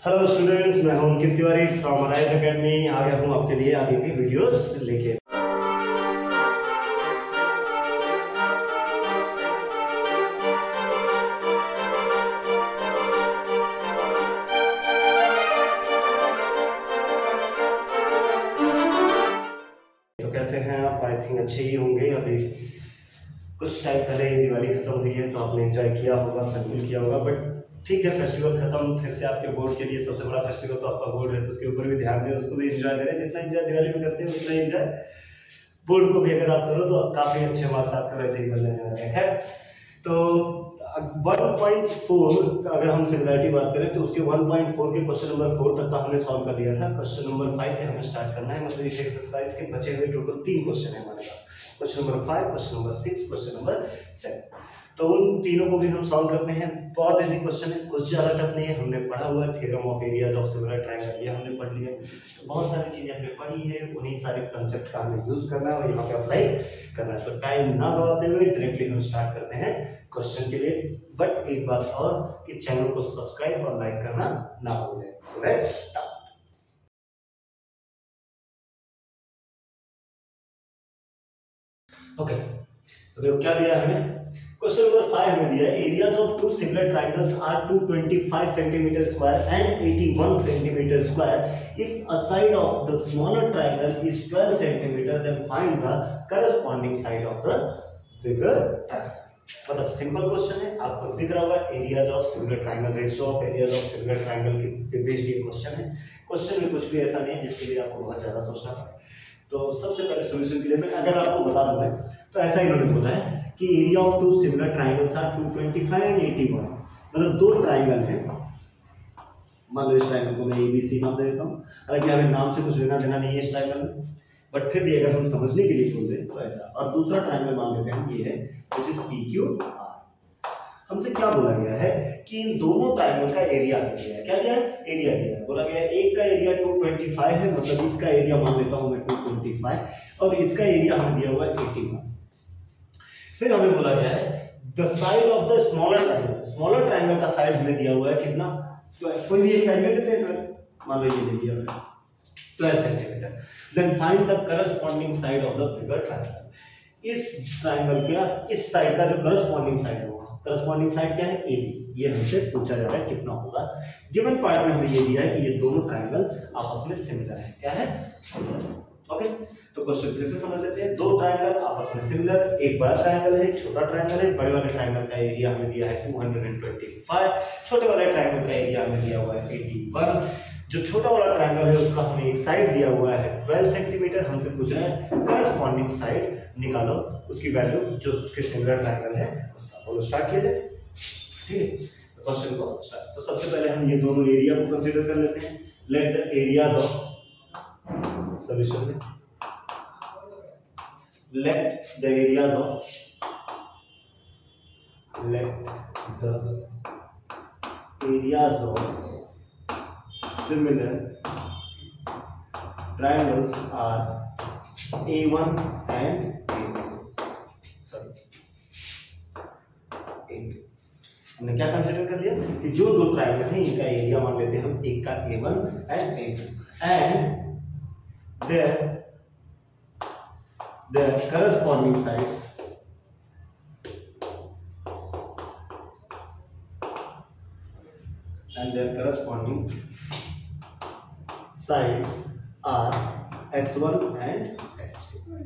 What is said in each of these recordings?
Hello students, मैं हूं Ankit Tiwari from arise academy. आ गया हूं आपके लिए आगे की वीडियोस लेके। तो कैसे हैं आप? आई थिंक अच्छे ही होंगे। अभी कुछ टाइम पहले दिवाली खत्म हुई है तो आपने एंजॉय किया होगा, सेलिब्रेट किया होगा। बट ठीक है, फेस्टिवल खत्म, फिर से आपके बोर्ड के लिए सबसे बड़ा फेस्टिवल तो आपका बोर्ड है, तो उसके ऊपर भी ध्यान दें, उसको भी एंजॉय करें। जितना एंजॉय दिवाली में करते हैं उतना एंजॉय बोर्ड को भी अगर आप करो तो काफी अच्छे मार्क्स आपके वैसे ही मिल जाने वाले हैं। खैर, तो 1.4 अगर हम सिमिलरिटी बात करें तो उसके 1.4 के क्वेश्चन नंबर 4 तक का हमने सॉल्व कर लिया था। क्वेश्चन नंबर 5 से हमें स्टार्ट करना है। मतलब इस एक्सरसाइज के बचे हुए टोटल 3 क्वेश्चन है हमारे पास। Question number 5, question number 6, question number 7। तो उन तीनों को भी हम सॉल्व करते हैं। बहुत इजी क्वेश्चन है, कुछ ज्यादा टफ नहीं है। हमने पढ़ा हुआ है theorem of areas of similar triangle, ये हमने पढ़ लिया। तो बहुत सारी चीजें हमने पढ़ी है, उन्हीं सारे कंसेप्ट का हमें यूज करना है और यहाँ पे अप्लाई करना है। तो टाइम ना गवाते हुए डायरेक्टली हम स्टार्ट करते हैं क्वेश्चन के लिए। बट एक बात और कि चैनल को सब्सक्राइब और लाइक करना ना भूलें। So let's start. ओके, तो देखो क्या दिया है हमें। क्वेश्चन नंबर 5 हमें दिया है areas of two similar triangles are 225 centimetre square and 81 centimetre square. If a side of the smaller triangle is 12 centimetre then find the corresponding side of the bigger triangle. मतलब simple question है, आपको दिख रहा होगा areas of similar triangle, ratio of areas of similar triangle के based ये question है। क्वेश्चन में कुछ भी ऐसा नहीं है जिसके लिए आपको बहुत ज्यादा सोचना पड़े। तो सबसे पहले सॉल्यूशन के लिए मैं अगर आपको बता दूं मैं, तो ऐसा इन्होंने बोला है कि area of two similar triangles are 225 and 81। मतलब दो ट्रायंगल हैं। मान लो इस ट्रायंगल को मैं ABC नाम दे देता हूं, हालांकि हमें नाम से कुछ लेना देना नहीं है इस ट्रायंगल में, बट फिर भी अगर हम समझने के लिए बोल दें तो ऐसा। और दूसरा ट्रायंगल मान लेते हैं ये है, दिस इज PQR। हमसे क्या बोला गया है कि इन दोनों ट्रायंगल का एरिया दिया है। क्या दिया है? एरिया दिया है। बोला गया है एक का एरिया 225 है, मतलब इसका एरिया मान लेता हूं मैं 225 और इसका एरिया हमें दिया हुआ है 81। फिर हमें बोला गया है the side of the smaller triangle. Smaller triangle का साइड हमें दिया हुआ है कितना? कोई भी एक साइड ले लेते हैं, मान लो ये ले लिया हमने 12 centimetre. Then find the corresponding side of the bigger triangle. इस ट्रायंगल का इस साइड का जो करस्पॉन्डिंग साइड होगा, करस्पॉन्डिंग साइड क्या है? AB। ये हमसे पूछा जा रहा है कितना होगा। गिवन पार्ट में हमें ये दिया है कि ये दोनों ट्रायंगल आपस में सिमिलर है। क्या है? ओके, तो क्वेश्चन फिर से समझ लेते हैं। दो ट्रायंगल आपस में सिमिलर, एक बड़ा ट्रायंगल है, एक छोटा ट्रायंगल है। बड़े वाले ट्रायंगल का एरिया हमें दिया है 225, छोटे वाले ट्रायंगल का एरिया हमें दिया हुआ है 81। जो छोटा वाला ट्रायंगल है उसका हमें एक साइड दिया हुआ है 12 सेंटीमीटर। हमसे पूछ रहे हैं करस्पॉन्डिंग साइड निकालो, उसकी वैल्यू जो उसके सिमिलर ट्रायंगल है उसका। बोलो स्टार्ट किया जाए। ठीक है, तो क्वेश्चन को स्टार्ट। तो सबसे पहले हम ये दोनों एरिया को कंसीडर कर लेते हैं। Let the areas of solution में, let the areas of similar triangles are A1 and A2। हमने क्या कंसीडर कर लिया कि जो दो ट्रायंगल हैं इनका एरिया मान लेते हैं हम, एक का A1 and A2 and their corresponding sides are S1 and S2।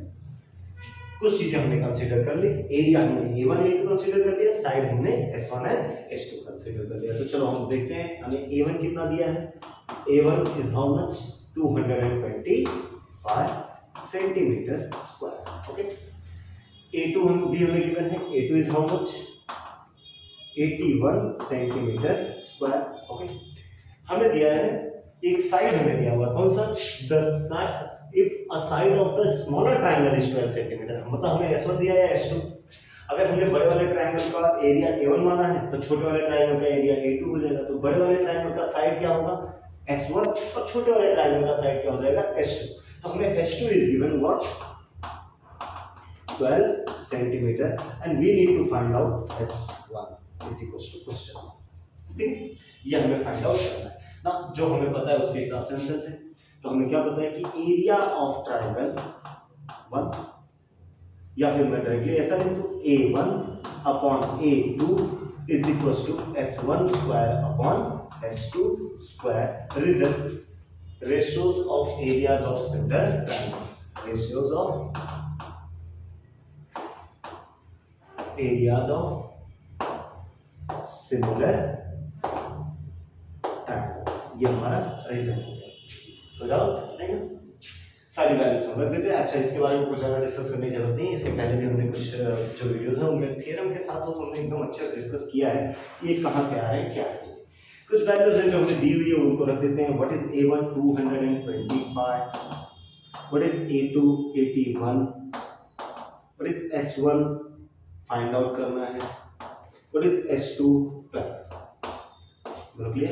कुछ चीजें हमने कंसीडर कर ली। एरिया हमने A1 A2 कंसीडर कर लिया, साइड हमने S1 एंड S2 कंसीडर कर लिया। तो चलो हम देखते हैं हमें A1 कितना दिया है। A1 is how much? 225 centimetre square. Okay, A2 हम भी हमें गिवन है, A2 is how much? 81 centimetre square. Okay, हमें दिया है एक साइड हमें दिया हुआ, कौन सा? The side if a side of the smaller triangle is 12 centimetre. मतलब हमें S1 दिया है S2। अगर हमने बड़े वाले ट्रायंगल का एरिया A1 माना है तो छोटे वाले ट्रायंगल का एरिया A2 हो जाएगा। तो बड़े वाले ट्रायंगल का साइड क्या होगा? S1 और छोटे वाले ट्रायंगल का साइड क्या हो जाएगा? S2। तो हमें S2 is given what? 12 centimetre and we need to find out S1 is equal to question. ठीक है, ये हमें फाइंड आउट करना है। ना, जो हमें पता है उसके हिसाब से हम चलते हैं। तो हमें क्या पता है कि एरिया ऑफ ट्राइंगल 1, या फिर मैं डायरेक्टली ऐसा लिख दूं A1 upon A2 is equal to S1 square upon S2 square result ratios of areas of similar triangle, ratios of areas of similar triangles, ये हमारा रीजन हो गया। तो डाउट नहीं ना, सारी वैल्यूज हम रख देते हैं। अच्छा, इसके बारे में कुछ ज़्यादा डिस्कस करने की जरूरत नहीं, इसके पहले भी हमने कुछ जो वीडियोस हैं उनमें थ्योरम के साथ तो हमने एकदम अच्छे से डिस्कस किया है कि ये कहाँ से आ रहे हैं, क्या है। कुछ वैल्यूज हैं जो हमें दी हुई है उनको रख देते हैं। What is A1 225, what is A2 81, what is S1 find out करना है, व्हाट इज S2 12। रख लिया।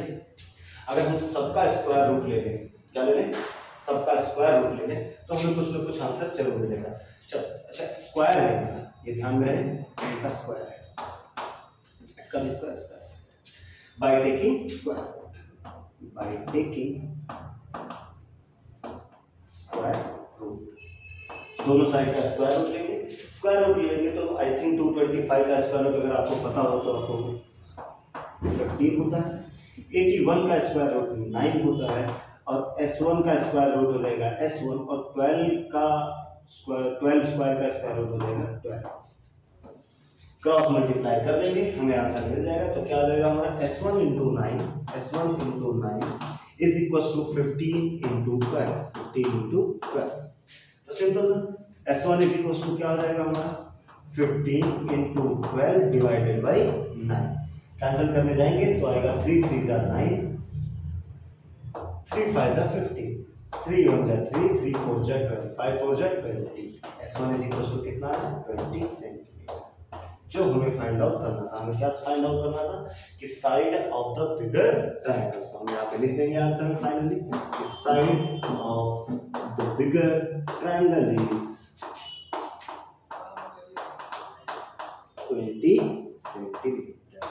अगर हम सबका स्क्वायर रूट ले लें, क्या ले लें, सबका स्क्वायर रूट ले लें, तो हमें कुछ ना कुछ आंसर जरूर मिलेगा। चलो अच्छा, स्क्वायर है, ये ध्यान में रहे, इनका स्क्वायर है, इसका भी स्क्वायर, इसका by taking square root, by taking square root, दोनों साइड का स्क्वायर रूट लेंगे। स्क्वायर रूट लेंगे तो आई थिंक 225 का स्क्वायर रूट अगर आपको पता हो तो आपको 15 होता है, 81 का स्क्वायर रूट 9 होता है, और S1 का स्क्वायर रूट हो जाएगा S1, और 12 स्क्वायर का स्क्वायर रूट हो जाएगा 12। क्रॉस मल्टीप्लाई कर देंगे, हमें आंसर मिल जाएगा। तो क्या आ जाएगा हमारा S1 into 9 is equal to 15 into 12, 15 into 12। तो सिंपल था, S1 इज इक्वल टू क्या हो जाएगा हमारा 15 into 12 डिवाइडेड बाई 9। कैंसिल करने जाएंगे तो आएगा 3 3 जा 9, 3 5 जा 15, 3 1 जा 3, 3 4 जा 12, 5 4 जा 20। S1 इज इक्वल टू कितना है 20 सेंटीमीटर। जो हमें फाइंड आउट करना था, हमें क्या फाइंड आउट करना था कि side of the bigger triangle. तो हम यहाँ पे लिख देंगे आंसर में फाइनली कि side of the bigger triangle is 20 centimetre,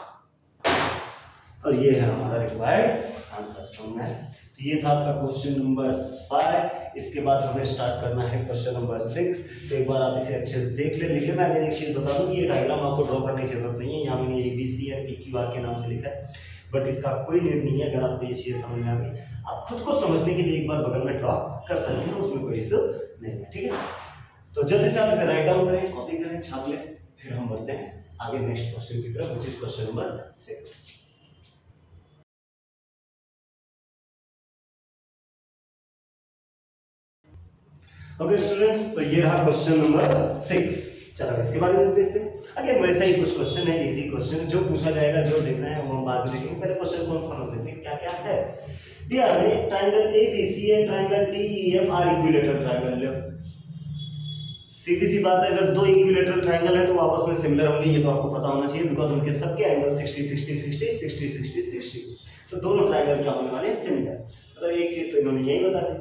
और ये है हमारा रिक्वायर्ड आंसर। समझ में? तो ये था आपका क्वेश्चन नंबर 5। इसके बाद हमें स्टार्ट करना है क्वेश्चन नंबर 6। तो एक बार आप इसे अच्छे से देख ले। लेकिन मैं एक चीज बता दूं कि ये डायग्राम आपको ड्रॉ करने की जरूरत नहीं है। यहाँ मैंने ABC या PQR के नाम से लिखा है, बट इसका कोई नीड नहीं है। अगर आपको ये चीजें समझ में आ गई, आप खुद को समझने के लिए एक बार बगल में ड्रॉ कर सकते हैं, उसमें कोई इशू नहीं है। ठीक है, तो जल्दी से आप इसे राइट डाउन करें, कॉपी करें, छाप लें, फिर हम बढ़ते हैं आगे नेक्स्ट क्वेश्चन की तरफ, which is question number 6। Okay students, तो ये रहा क्वेश्चन नंबर 6। चलो इसके बारे में देखते हैं। अगेन वैसा ही कुछ क्वेश्चन है, इजी क्वेश्चन, जो पूछा जाएगा, जो देखना है वो हम बाद में देखेंगे। पहले क्वेश्चन को हम समझ लेते हैं क्या क्या है। दिया है triangle ABC and triangle DEF are equilateral triangle. सीधी सी बात है, अगर दो इक्विलैटरल ट्रायंगल है तो आपस में सिमिलर होंगे, ये तो आपको पता होना चाहिए, बिकॉज उनके सबके एंगल 60 60 60 60 60 60। तो दोनों ट्रायंगल क्या होने वाले हैं, सिमिलर। मतलब एक चीज तो इन्होंने यही बता दी।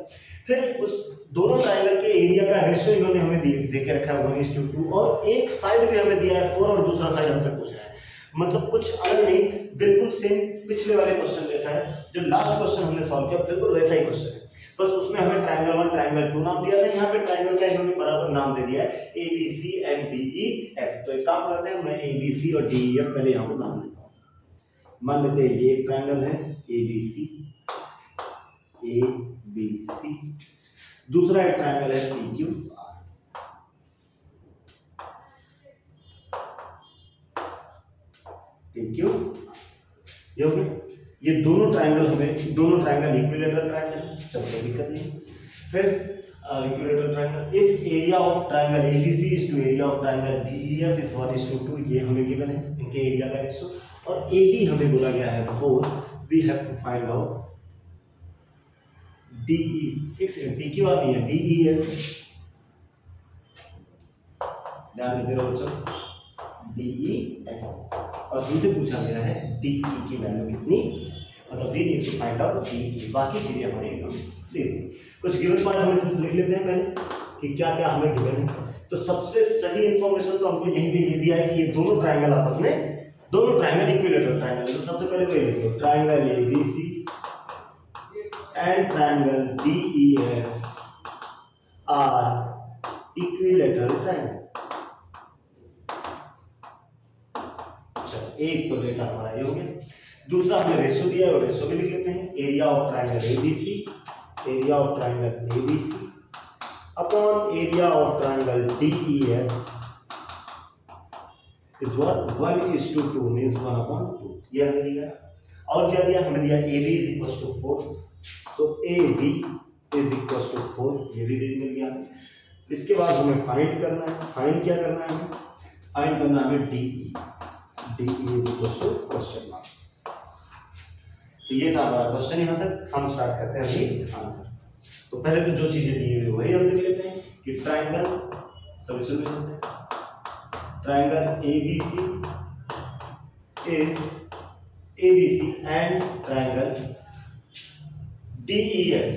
फिर उस दोनों ट्रायंगल के एरिया का रेशियो इन्होंने हमें दे के रखा है 1:2, और एक साइड भी हमें दिया है 4 और दूसरा साइड हमसे पूछ रहा है। मतलब कुछ अलग नहीं, बिल्कुल सेम पिछले वाले क्वेश्चन जैसा है। जो लास्ट क्वेश्चन हमने सॉल्व किया बिल्कुल वैसा ही क्वेश्चन है, बस उसमें हमें ट्रायंगल 1 ट्रायंगल 2 नाम दिया था, यहाँ पे ट्रायंगल का इन्होंने बराबर नाम दे दिया है ABC एंड DEF। तो एक काम करते हैं, मैं ABC और DEF पहले यहाँ पर नाम लेता हूँ। मान लेते हैं ये एक ट्रायंगल है ABC, दूसरा एक ट्रायंगल है PQR। ये हो गया। ये दोनों ट्रायंगल इक्विलैटरल ट्रायंगल है, चलो कोई दिक्कत नहीं। फिर equilateral triangle, if area of triangle ABC is to area of triangle DEF is 1:2, ये हमें गिवन है इनके एरिया का रेशियो, और AB हमें बोला गया है 4। We have to find out DE, fix PQR नहीं है, DEF। ध्यान देते रहो बच्चों, DEF, और हमसे पूछा गया है DE की वैल्यू कितनी, मतलब we need to find out DE। बाकी चीजें हमारे एकदम दे दी। कुछ गिवन पॉइंट हम इसमें लिख लेते हैं पहले कि क्या क्या हमें गिवन है। तो सबसे सही इंफॉर्मेशन तो हमको यहीं पे ये दिया है कि ये दोनों ट्रायंगल आपस में, दोनों ट्रायंगल इक्विलैटरल ट्रायंगल है। तो सबसे पहले तो ये लिखो, triangle ABC and triangle DEF are equilateral triangle. एक तो डेटा हमारा ये हो गया। दूसरा हमें रेशो दिया है, और रेशो भी लिख लेते हैं। Area of triangle ABC, area of triangle ABC upon area of triangle DEF is what 1:2 means 1/2। ये हमें दिया। और क्या दिया? हमें दिया AB is equal to 4, so AB is equal to 4, ये भी मिल गया। इसके बाद हमें फाइंड करना है। फाइंड क्या करना है? फाइंड करना है DE, DE is equal to question mark. तो ये था हमारा क्वेश्चन। यहाँ तक हम स्टार्ट करते हैं अभी आंसर। तो पहले तो जो चीजें दी हुई वही हम लिख लेते हैं कि ट्रायंगल सॉल्यूशन लिख लेते हैं। Triangle ABC is ABC and triangle DEF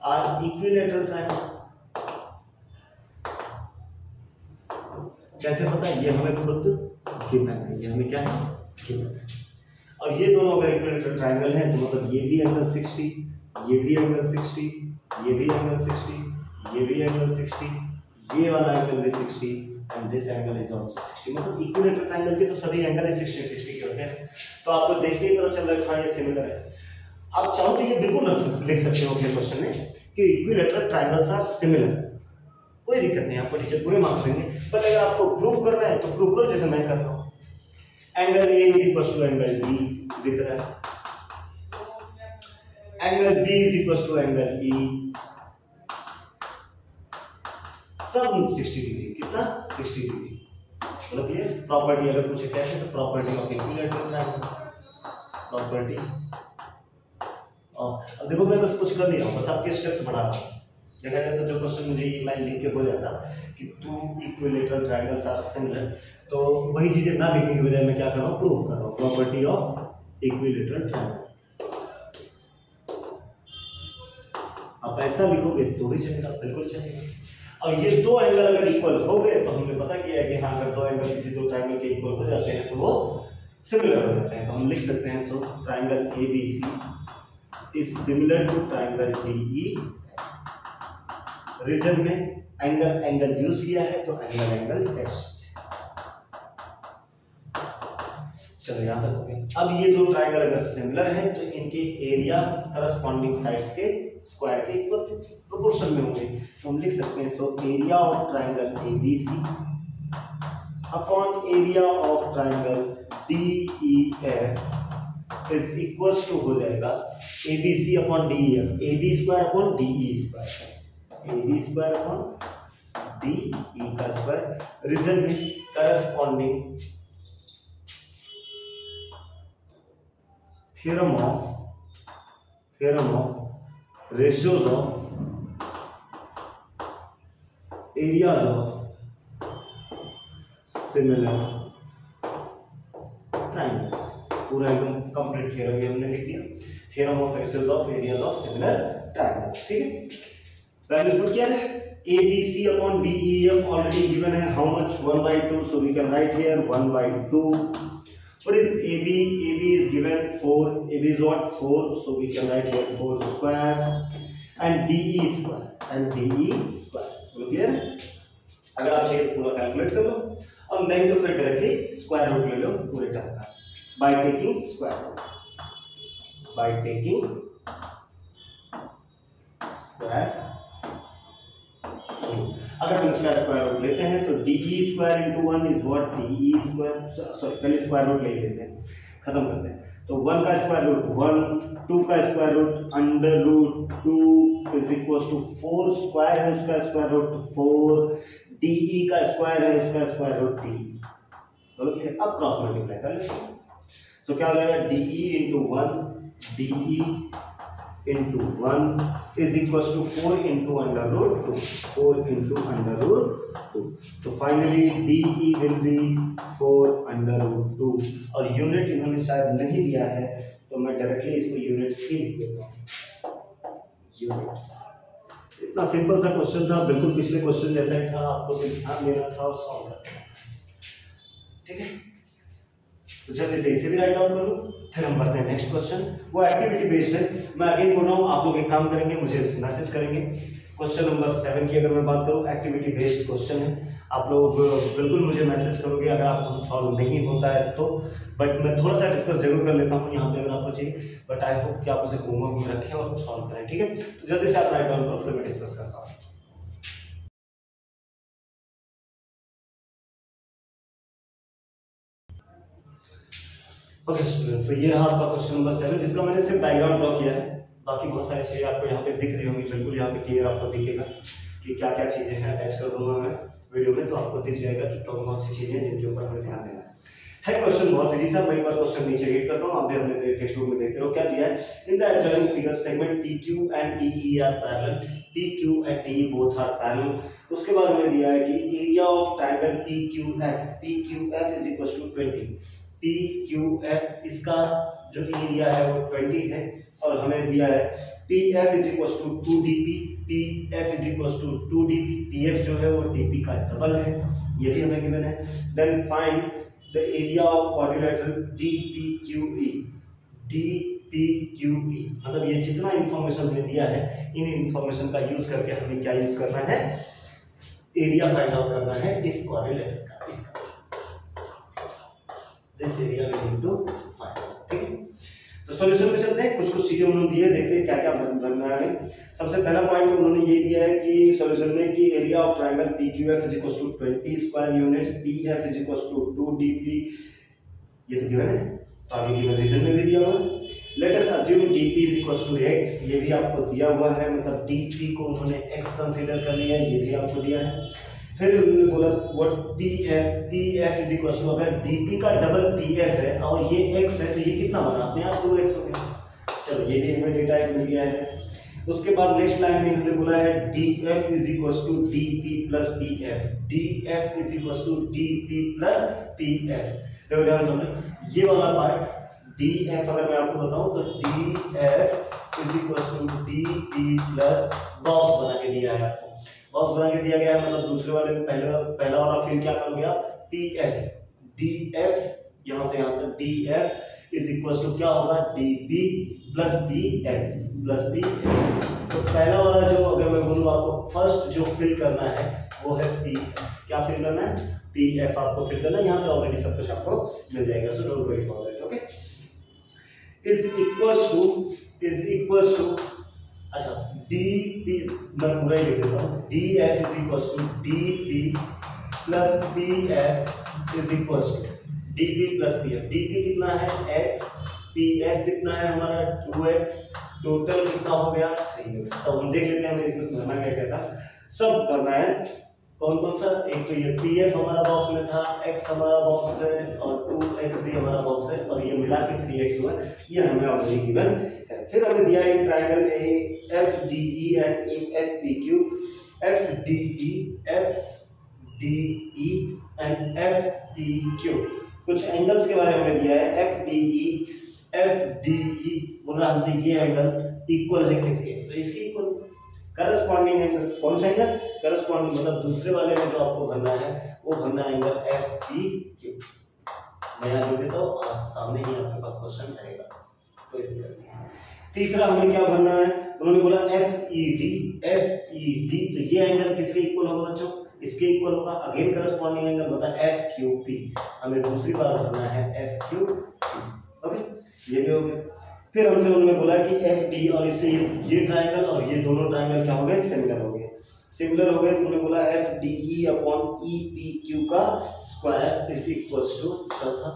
are equilateral triangle। कैसे पता? ये हमें खुद गिवन है, ये हमें क्या है? गिवन है। और ये दोनों अगर इक्विलेटरल ट्रायंगल है तो मतलब ये भी एंगल 60, ये भी एंगल 60, ये भी एंगल 60, ये भी एंगल 60, ये वाला एंगल भी 60 and this angle is also 60। मतलब इक्विलेटरल ट्रायंगल के तो सभी एंगल 60 के होते हैं। तो आपको देख के ही पता चल रहा है हाँ ये सिमिलर है। आप चाहो तो ये बिल्कुल लिख सकते हो अपने क्वेश्चन में कि इक्विलेटरल ट्रायंगल्स आर सिमिलर, कोई दिक्कत नहीं, आपको टीचर पूरे मार्क्स देंगे। बट अगर आपको प्रूव करना है तो प्रूव करो, जैसे मैं कर रहा हूँ। Angle A is equal to angle B दिख रहा है, angle B is equal to angle E, सब 60 डिग्री। कितना? 60 डिग्री। मतलब ये प्रॉपर्टी अगर पूछे कैसे, तो property of equilateral triangle, property. अब देखो मैं बस कुछ कर नहीं रहा हूँ, बस आपके स्टेप्स बढ़ा रहा हूँ। देखा जाए तो जो क्वेश्चन मुझे ये लाइन लिख के हो जाता कि two equilateral triangles are similar, तो वही चीजें ना लिखने की बजाय मैं क्या कर रहा हूँ? प्रूव कर रहा हूँ प्रॉपर्टी ऑफ इक्विलेटरल ट्रायंगल। आप ऐसा लिखोगे तो भी चलेगा, बिल्कुल चलेगा। और ये दो एंगल अगर इक्वल हो गए तो हमने पता किया है कि हाँ अगर दो एंगल किसी दो ट्रायंगल के इक्वल हो जाते हैं तो वो सिमिलर हो जाते हैं। तो हम लिख सकते हैं so triangle ABC is similar to triangle DE। Reason में एंगल यूज किया है तो एंगल टेस्ट। चलो यहां तक हो गया। अब ये दो ट्रायंगल अगर सिमिलर हैं तो इनके एरिया करस्पॉन्डिंग साइड्स के स्क्वायर के इक्वल प्रोपोर्शन में होंगे। तो हम लिख सकते हैं so area of triangle ABC upon area of triangle DEF is equals to हो जाएगा ABC upon DEF, AB square upon DE square, AB square upon DE का स्क्वायर। रीजन में corresponding theorem of ratios of areas of similar triangles। पूरा एकदम complete theorem ये हमने लिख दिया, theorem of ratios of areas of similar triangles। ठीक है, वैल्यूज पुट किया है। ABC upon DEF already given है, how much? 1/2, so we can write here 1/2। What is AB? AB is given 4. AB is what? 4. So we can write here 4 square and DE square and DE square. Clear? अगर आप चाहिए तो पूरा calculate कर लो, और नहीं तो फिर डायरेक्टली स्क्वायर रूट ले लो पूरे टर्म का by taking square root. By taking square root. अगर हम इसका स्क्वायर रूट लेते हैं तो DE square into 1 is what? DE square. Sorry पहले स्क्वायर रूट ले लेते हैं, खत्म करते हैं। तो 1 का स्क्वायर रूट 1, 2 का square root under root 2 is equal to 4 square है उसका स्क्वायर रूट 4, DE का स्क्वायर है उसका स्क्वायर रूट DE। ओके, अब क्रॉस मल्टीप्लाई कर लेते हैं। सो क्या हो जाएगा? DE into 1, DE into 1 is equals to 4 into under root 2, 4 into under root 2। तो finally DE will be 4 under root 2। और यूनिट इन्होंने शायद नहीं दिया है तो मैं डायरेक्टली इसको यूनिट्स ही लिख देता हूँ, यूनिट्स। इतना सिंपल सा क्वेश्चन था, बिल्कुल पिछले क्वेश्चन जैसा ही था, आपको सिर्फ ध्यान देना था और सॉल्व करना था। ठीक है, तो जल्दी से इसे भी राइट डाउन कर लो, फिर हम बढ़ते हैं नेक्स्ट क्वेश्चन। वो एक्टिविटी बेस्ड है। मैं अगेन बोल रहा हूँ, आप लोग एक काम करेंगे, मुझे मैसेज करेंगे। क्वेश्चन नंबर 7 की अगर मैं बात करूँ, एक्टिविटी बेस्ड क्वेश्चन है। आप लोग बिल्कुल मुझे मैसेज करोगे अगर आपको सॉल्व नहीं होता है तो, बट मैं थोड़ा सा डिस्कस जरूर कर लेता हूँ यहाँ पे अगर आपको चाहिए, बट आई होप कि आप उसे होमवर्क में रखें और सॉल्व करें, ठीक है। तो जल्दी से आप राइट डाउन करो, फिर मैं डिस्कस करता हूँ। ओके स्टूडेंट, तो ये रहा आपका क्वेश्चन नंबर 7, जिसका मैंने सिर्फ डायग्राम ड्रॉ किया है। बाकी बहुत सारी चीजें आपको यहाँ पे दिख रही होंगी, बिल्कुल यहाँ पे क्लियर आपको दिखेगा कि क्या क्या चीजें हैं। अटैच कर दूंगा मैं वीडियो में, तो आपको दिख जाएगा कि कौन कौन सी चीजें हैं जिनके ऊपर हमें ध्यान देना है। क्वेश्चन बहुत इजी सा, मैं एक बार क्वेश्चन नीचे रीड करता हूँ, आप भी अपने टेक्स्ट बुक में देखते रहो। क्या दिया है? In the adjoining figure segment PQ and DE are parallel, PQ and DE both are parallel. उसके बाद हमें दिया है कि area of triangle PQF is equal to 20। PQF इसका जो एरिया है वो 20 है, और हमें दिया है PF is equal to 2DP, PF is equal to 2DP, PF जो है वो DP का डबल है, ये भी हमें गिवन है। Then find the area of quadrilateral DPQE, DPQE मतलब ये जितना इंफॉर्मेशन हमें दिया है, इन इंफॉर्मेशन का यूज करके हमें क्या यूज करना है? एरिया फाइंड आउट करना है इस क्वाड्रिलेटरल का, इसका this area we need to find out, ठीक है। तो सॉल्यूशन में चलते हैं, कुछ चीजें उन्होंने दी है, देखते हैं क्या क्या भरना है हमें। सबसे पहला पॉइंट उन्होंने ये दिया है कि सॉल्यूशन में कि area of triangle PQF is equal to 20 square units, PF is equal to 2DP, ये तो गिवन है, तो आगे की रीजन में भी दिया हुआ है। Let us assume DP is equal to x, ये भी आपको दिया हुआ है, मतलब DP को उन्होंने x कंसीडर कर लिया है, ये भी आपको दिया है। फिर उन्होंने बोला what PF is equal to, अगर DP का डबल PF है और ये x है तो ये कितना बना? अपने आप 2x हो गया। चलो ये भी हमें डेटा मिल गया है। उसके बाद नेक्स्ट लाइन में इन्होंने बोला है DF is equal to DP plus PF, DF is equal to DP plus PF। देखो ध्यान समझो, ये वाला पार्ट DF अगर मैं आपको बताऊं तो DF is equal to DP plus box बना के दिया है आपको, बॉक्स बना के दिया गया है, मतलब दूसरे वाले में पहला वाला फिर क्या करोगे आप? PF, DF यहां से यहां तक DF इज इक्वल टू क्या होगा? DP plus PF plus PF। तो पहला वाला जो अगर मैं बोलूं आपको फर्स्ट जो फिल करना है वो है PF, क्या फिल करना है? PF आपको फिल करना है, यहाँ पे ऑलरेडी सब कुछ आपको मिल जाएगा, so don't worry for that, okay. Is equal to अच्छा DP मैं पूरा ही लिख देता हूँ, DF is equal to DP plus PF is equal to DP plus PF। DP कितना है? x, PF कितना है हमारा? 2x, टोटल कितना हो गया? 3x। तो हम देख लेते हैं हमें इसमें भरना क्या क्या था, सब करना है। कौन कौन सा? एक तो ये PF हमारा बॉक्स में था, x हमारा बॉक्स है और 2x भी हमारा बॉक्स है, और ये मिला के 3x हुआ, ये हमें ऑलरेडी गिवन है। फिर हमें दिया है triangle FDE and FPQ, FDE and FPQ, कुछ एंगल्स के बारे में दिया है। FDE बोल रहा हमसे ये एंगल इक्वल है किसके? तो इसके इक्वल करस्पॉन्डिंग एंगल, कौन सा एंगल? करस्पॉन्डिंग मतलब दूसरे वाले में जो आपको भरना है वो भरना एंगल FPQ। मैं यहाँ लिख देता हूँ और सामने ही आपके पास क्वेश्चन रहेगा, कोई दिक्कत नहीं। तीसरा हमें क्या भरना है? उन्होंने बोला FED, तो ये एंगल किसके इक्वल होगा बच्चों? इसके इक्वल होगा। अगेन करस्पॉन्डिंग एंगल बता FQP, हमें दूसरी बार भरना है FQP, ओके, ये भी हो गया। फिर हमसे उन्होंने बोला कि FD और इससे ये ट्रायंगल और ये दोनों ट्रायंगल क्या हो गए? सिमिलर हो गए, सिमिलर हो गए। उन्होंने बोला FDE अपॉन EPQ का स्क्वायर इज इक्वल टू, चौथा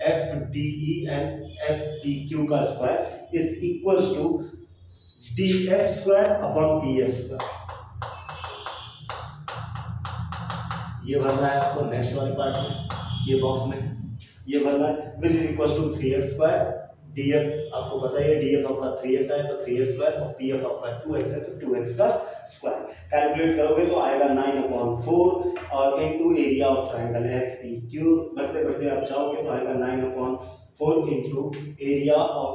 FDE एंड FPQ का square is equal to DF square upon PF square. ये भरना है आपको नेक्स्ट वाले पार्ट में, ये बॉक्स में ये भरना है, which is equal to 3x square. DF आपको पता है DF आपका 3x है तो 3x स्क्वायर, और PF आपका 2x है तो 2x का स्क्वायर। कैलकुलेट करोगे तो आएगा 9/4 और into area of triangle FPQ, बढ़ते बढ़ते आप चाहोगे तो आएगा 9/4 into area of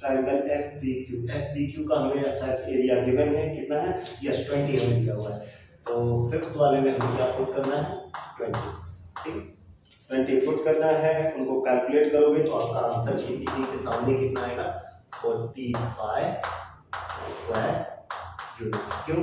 triangle FPQ का हमें शायद एरिया गिवन है, कितना है? यस 20 हमें दिया हुआ है, तो फिफ्थ वाले में हमें क्या पुट करना है? 20, ठीक है। 20 पुट करना है, उनको कैलकुलेट करोगे तो आपका आंसर इसी के सामने कितना आएगा 45 स्क्वायर यूनिट। क्यों?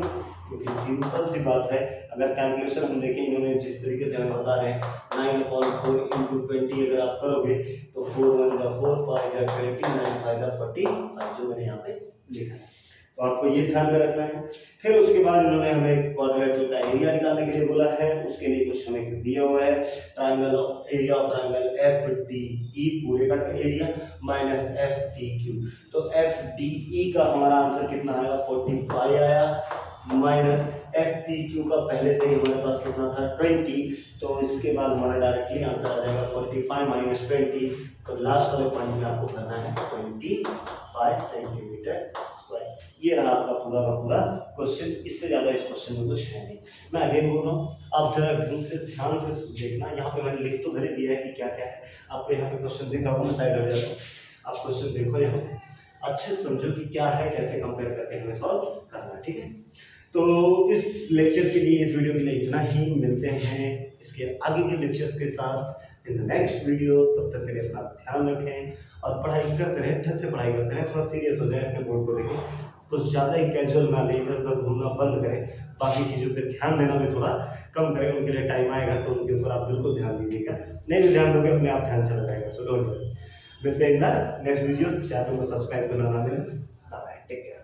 क्योंकि सिंपल सी बात है, अगर कैलकुलेशन हम देखें इन्होंने जिस तरीके से हमें बता रहे हैं 9/4 × 20 अगर आप करोगे तो 4 1 जा 4 5 जा 20 9 5 जा 45 जो मैंने यहाँ पे लिखा है। तो आपको ये ध्यान में रखना है। फिर उसके बाद इन्होंने हमें क्वाड्रिलेटरल का एरिया निकालने के लिए बोला है, उसके लिए कुछ हमें दिया हुआ है triangle of area of triangle FDE पूरे का एरिया माइनस FPQ। तो FDE का हमारा आंसर कितना आया 45 आया, माइनस FPQ का पहले से ही हमारे पास कितना था 20, तो इसके बाद हमारा डायरेक्टली आंसर आ जाएगा 45 माइनस 20। तो लास्ट वाले पॉइंट में आपको करना है 25 सेंटीमीटर स्क्वायर। ये रहा आपका पूरा का पूरा क्वेश्चन, इससे ज्यादा इस क्वेश्चन में कुछ है नहीं। मैं अगेन बोल रहा हूँ, आप जरा ध्यान से देखना, यहाँ पे मैंने लिख तो भरे दिया है कि क्या क्या है। आपको यहाँ पे क्वेश्चन दिख रहा होगा, मैं साइड हट जाता हूँ, आप क्वेश्चन देखो, यहाँ पे अच्छे से समझो कि क्या है, कैसे कंपेयर करके हमें सॉल्व करना है, ठीक है। तो इस लेक्चर के लिए, इस वीडियो के लिए इतना ही। मिलते हैं इसके आगे के लेक्चर्स के साथ इन द नेक्स्ट वीडियो। तब तक के लिए अपना ध्यान रखें और पढ़ाई करते रहें, ढंग से पढ़ाई करते रहें, थोड़ा सीरियस हो जाए, अपने बोर्ड को देखें, कुछ ज़्यादा ही कैजुअल ना ले, इधर उधर घूमना बंद करें, बाकी चीज़ों पर ध्यान देना भी थोड़ा कम करें। उनके लिए टाइम आएगा तो उनके ऊपर आप बिल्कुल ध्यान दीजिएगा, नहीं भी ध्यान दोगे अपने आप ध्यान चला जाएगा। सो डोंट वरी, मिलते हैं in the next video. Channel को सब्सक्राइब करना ना भूलें। Bye bye, take care.